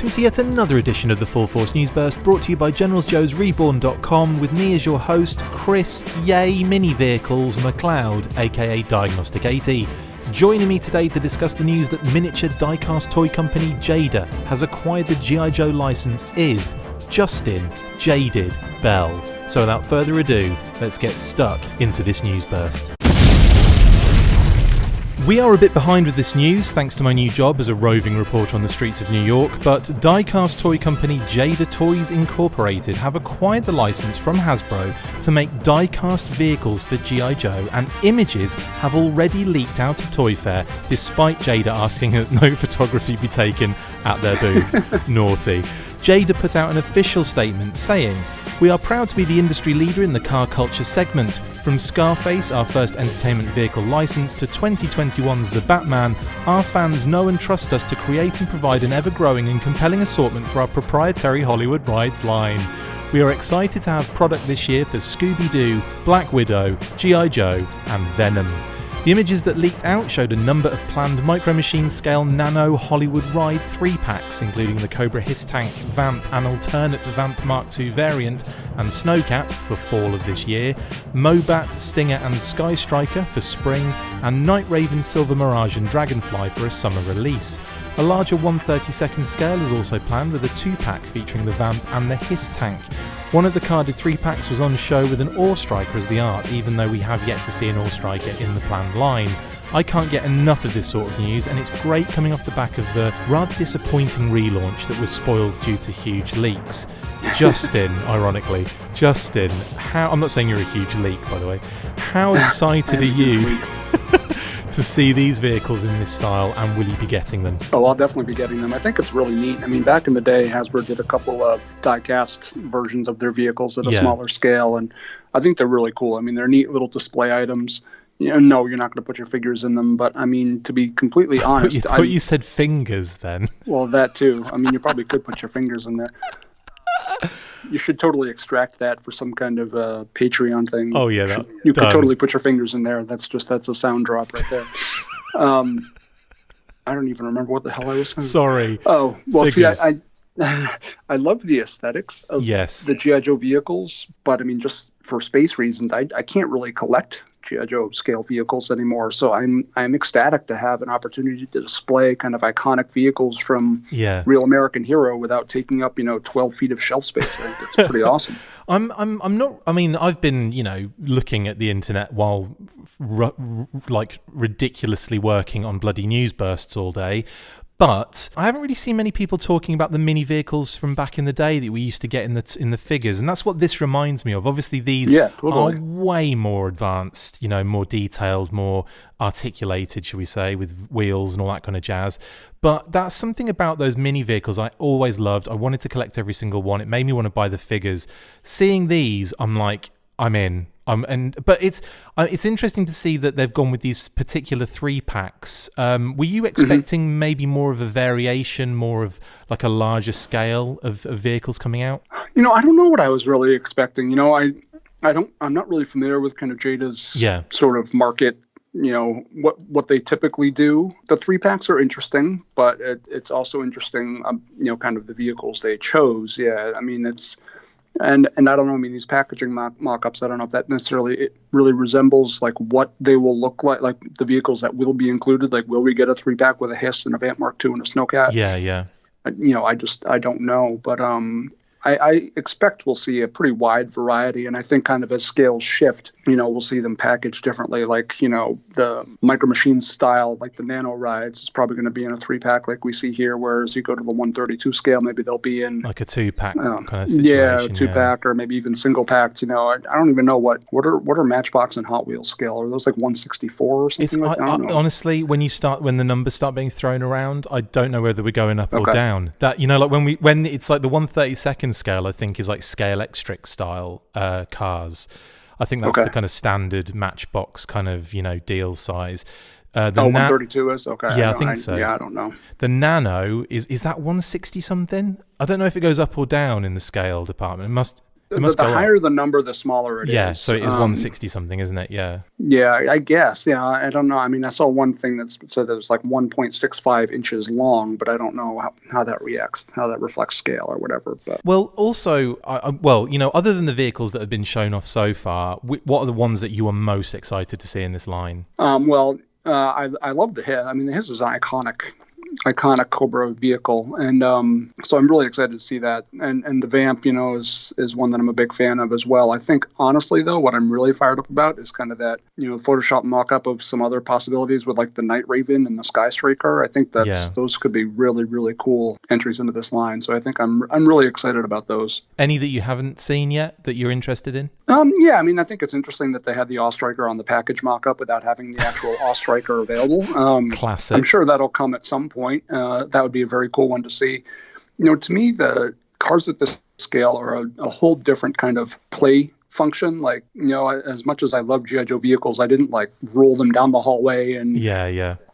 welcome to yet another edition of the Full Force News Burst, brought to you by Generals Joe's Reborn.com, with me as your host, Chris Yay Mini Vehicles McLeod, aka Diagnostic 80. Joining me today to discuss the news that miniature diecast toy company Jada has acquired the G.I. Joe license is Justin Jaded Bell. So without further ado, let's get stuck into this news burst. We are a bit behind with this news thanks to my new job as a roving reporter on the streets of New York, but diecast toy company Jada Toys Incorporated have acquired the license from Hasbro to make diecast vehicles for G.I. Joe, and images have already leaked out of Toy Fair despite Jada asking that no photography be taken at their booth. Naughty. Jada put out an official statement saying, "We are proud to be the industry leader in the car culture segment. From Scarface, our first entertainment vehicle license, to 2021's The Batman, our fans know and trust us to create and provide an ever-growing and compelling assortment for our proprietary Hollywood Rides line. We are excited to have product this year for Scooby-Doo, Black Widow, G.I. Joe, and Venom." The images that leaked out showed a number of planned Micro Machine scale Nano Hollywood Ride 3-packs, including the Cobra Hiss Tank, Vamp, an alternate Vamp Mark II variant, and Snowcat for fall of this year, Mobat, Stinger and Sky Striker for spring, and Night Raven, Silver Mirage and Dragonfly for a summer release. A larger 1/32 scale is also planned, with a 2-pack featuring the Vamp and the Hiss Tank. One of the carded 3-packs was on show with an Ore Striker as the art, even though we have yet to see an Ore Striker in the planned line. I can't get enough of this sort of news, and it's great coming off the back of the rather disappointing relaunch that was spoiled due to huge leaks. Justin, ironically, how, I'm not saying you're a huge leak, by the way, how excited are you to see these vehicles in this style, and will you be getting them? Oh, I'll definitely be getting them. I think it's really neat. I mean, back in the day, Hasbro did a couple of die-cast versions of their vehicles at a smaller scale, and I think they're really cool. I mean, they're neat little display items. You know, no, you're not going to put your figures in them, but I mean, to be completely honest... I thought you said fingers then. Well, that too. I mean, you probably could put your fingers in there. You should totally extract that for some kind of Patreon thing. Oh yeah, you could totally put your fingers in there. That's a sound drop right there. I don't even remember what the hell I was saying. Sorry. Oh well, figures. See, I love the aesthetics of the G.I. Joe vehicles, but I mean, just for space reasons, I can't really collect G.I. Joe scale vehicles anymore. So I'm ecstatic to have an opportunity to display kind of iconic vehicles from Real American Hero without taking up 12 feet of shelf space. I think it's pretty awesome. I'm not. I mean, I've been looking at the internet while ridiculously working on bloody news bursts all day. But I haven't really seen many people talking about the mini vehicles from back in the day that we used to get in the figures, and that's what this reminds me of. Obviously, these are way more advanced, more detailed, more articulated, shall we say, with wheels and all that kind of jazz. But that's something about those mini vehicles I always loved. I wanted to collect every single one. It made me want to buy the figures. Seeing these, I'm like, I'm in. But it's interesting to see that they've gone with these particular 3-packs. Were you expecting maybe more of a variation, more of like a larger scale of vehicles coming out? I don't know what I was really expecting. I'm not really familiar with kind of Jada's sort of market. What they typically do. The 3-packs are interesting, but it's also interesting. Kind of the vehicles they chose. Yeah, I mean it's. And I don't know, I mean, these packaging mock-ups, I don't know if that necessarily, it really resembles like what they will look like the vehicles that will be included. Like, will we get a 3-pack with a Hiss and a Vamp Mark II and a Snowcat? Yeah. I don't know. But I expect we'll see a pretty wide variety. And I think kind of as scales shift, we'll see them packaged differently. Like, the Micro Machine style, like the Nano Rides, is probably going to be in a 3-pack like we see here. Whereas you go to the 132 scale, maybe they'll be in like a 2-pack kind of situation. Yeah, 2-pack or maybe even single packs. I don't even know what are Matchbox and Hot Wheels scale. Are those like 164 or something like that? Honestly, when the numbers start being thrown around, I don't know whether we're going up or down. That like when it's like the 1/32 scale, I think is like Scale Extric style cars. I think that's the kind of standard Matchbox kind of deal size. 132 is okay. Yeah, I think so. Yeah, I don't know. The Nano is that 160 something? I don't know if it goes up or down in the scale department. It must. the higher the number, the smaller it is. Yeah, so it is 160 something, isn't it? Yeah. Yeah, I guess. Yeah, I don't know. I mean, I saw one thing that said that it was like 1.65 inches long, but I don't know how that reacts, how that reflects scale or whatever. But well, also, other than the vehicles that have been shown off so far, what are the ones that you are most excited to see in this line? I love the Hiss. I mean, the Hiss is an iconic Cobra vehicle, and so I'm really excited to see that. And the Vamp, is one that I'm a big fan of as well. I think honestly though, what I'm really fired up about is kind of that Photoshop mock-up of some other possibilities with like the Night Raven and the Sky Striker. I think those could be really, really cool entries into this line. So I think I'm really excited about those. Any that you haven't seen yet that you're interested in? Yeah, I mean, I think it's interesting that they had the All-Striker on the package mock-up without having the actual All-Striker available. Classic. I'm sure that'll come at some point. That would be a very cool one to see. To me, the cars at this scale are a whole different kind of play function. Like, as much as I love G.I. Joe vehicles, I didn't like roll them down the hallway and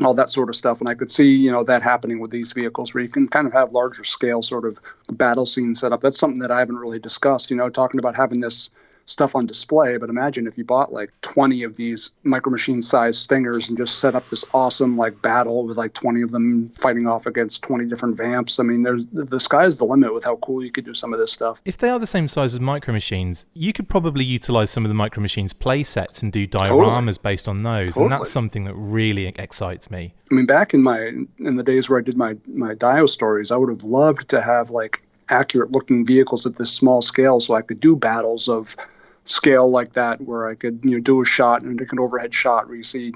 all that sort of stuff. And I could see, that happening with these vehicles where you can kind of have larger scale sort of battle scene set up. That's something that I haven't really discussed, talking about having this stuff on display. But imagine if you bought like 20 of these Micro Machine sized Stingers and just set up this awesome like battle with like 20 of them fighting off against 20 different Vamps. I mean, the sky's the limit with how cool you could do some of this stuff. If they are the same size as Micro Machines, you could probably utilize some of the Micro Machines play sets and do dioramas based on those. And that's something that really excites me. I mean, back in the days where I did my Dio stories, I would have loved to have like accurate looking vehicles at this small scale so I could do battles of scale like that where I could do a shot and take an overhead shot where you see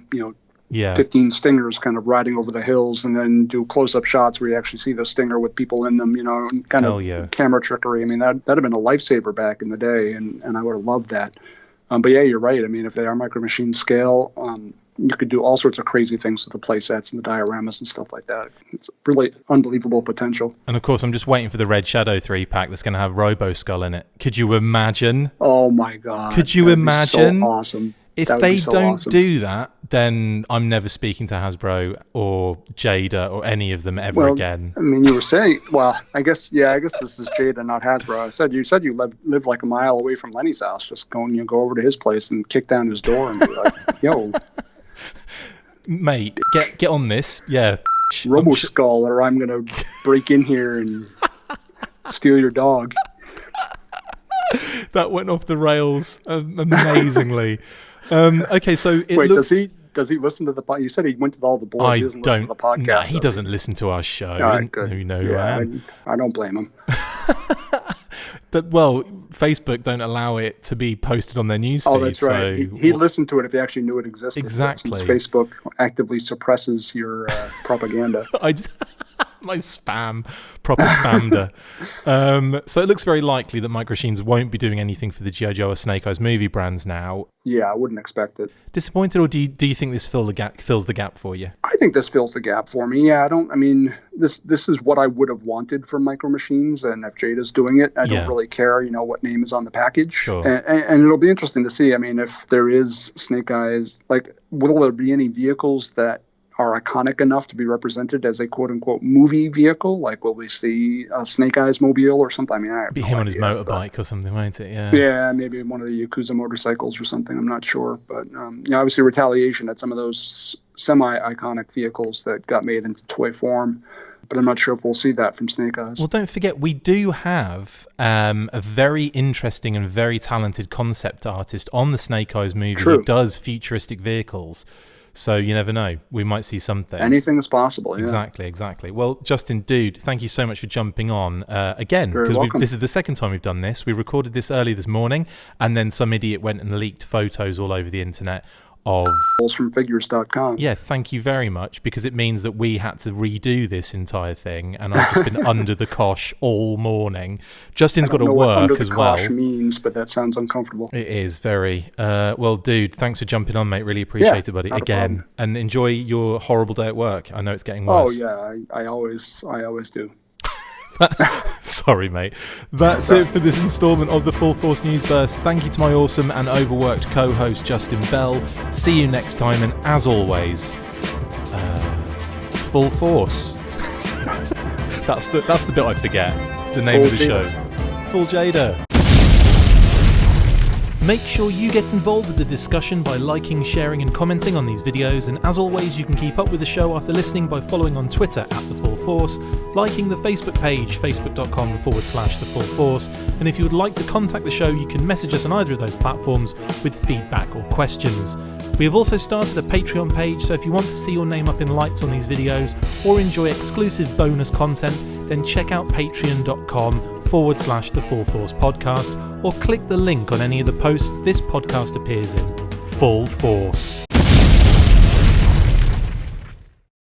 15 Stingers kind of riding over the hills, and then do close-up shots where you actually see the Stinger with people in them, and kind of camera trickery. I mean, that'd have been a lifesaver back in the day, and I would have loved that. But yeah, you're right. I mean, if they are Micro Machine scale, you could do all sorts of crazy things with the play sets and the dioramas and stuff like that. It's really unbelievable potential. And of course, I'm just waiting for the Red Shadow 3-pack that's going to have Robo Skull in it. Could you imagine? Oh my God. Could you imagine? So awesome. If they don't do that, then I'm never speaking to Hasbro or Jada or any of them ever again. I mean, you were saying, I guess this is Jada, not Hasbro. You said you live like a mile away from Lenny's house. Just go over to his place and kick down his door and be like, yo. Mate, get on this. Yeah. Robo Skull, or I'm going to break in here and steal your dog. That went off the rails amazingly. Okay, so does he listen to the podcast? You said he went to all the boards. He doesn't listen to the podcast. Nah, he doesn't listen to our show. Right, good. You know who I am. I don't blame him. Facebook don't allow it to be posted on their newsfeed. Oh, that's right. He'd listen to it if he actually knew it existed. Exactly. Since Facebook actively suppresses your propaganda. My proper spammer. So it looks very likely that Micro Machines won't be doing anything for the G.I. Joe or Snake Eyes movie brands now. Yeah, I wouldn't expect it. Disappointed, or do you think this fills the gap for you? I think this fills the gap for me. Yeah, this is what I would have wanted from Micro Machines, and if Jada's doing it, I don't really care, what name is on the package. Sure. And it'll be interesting to see. I mean, if there is Snake Eyes, like, will there be any vehicles that are iconic enough to be represented as a quote-unquote movie vehicle? Like, will we see a Snake Eyes mobile or something? I mean, it'd be him on his motorbike or something, won't it? Yeah, maybe one of the Yakuza motorcycles or something. I'm not sure. But obviously Retaliation had some of those semi-iconic vehicles that got made into toy form. But I'm not sure if we'll see that from Snake Eyes. Well, don't forget, we do have a very interesting and very talented concept artist on the Snake Eyes movie who does futuristic vehicles. So you never know. We might see something. Anything is possible, yeah. Exactly. Well, Justin, dude, thank you so much for jumping on again. Because this is the second time we've done this. We recorded this early this morning, and then some idiot went and leaked photos all over the internet of from figures.com. Yeah, thank you very much, because it means that we had to redo this entire thing, and I've just been under the cosh all morning. Justin's got to work as well. Under the cosh means, but that sounds uncomfortable. It is very. Well, dude, thanks for jumping on, mate. Really appreciate it, buddy. Again, and enjoy your horrible day at work. I know it's getting worse. Oh yeah, I always do. Sorry, mate. That's it for this instalment of the Full Force News Burst. Thank you to my awesome and overworked co-host Justin Bell. See you next time, and as always, full force. That's the bit I forget. The name of the show. Full Jada. Make sure you get involved with the discussion by liking, sharing and commenting on these videos, and as always you can keep up with the show after listening by following on Twitter @The Full Force, liking the Facebook page facebook.com/The Full Force, and if you would like to contact the show you can message us on either of those platforms with feedback or questions. We have also started a Patreon page, so if you want to see your name up in lights on these videos or enjoy exclusive bonus content, then check out patreon.com/The Full Force Podcast, or click the link on any of the posts this podcast appears in. Full Force.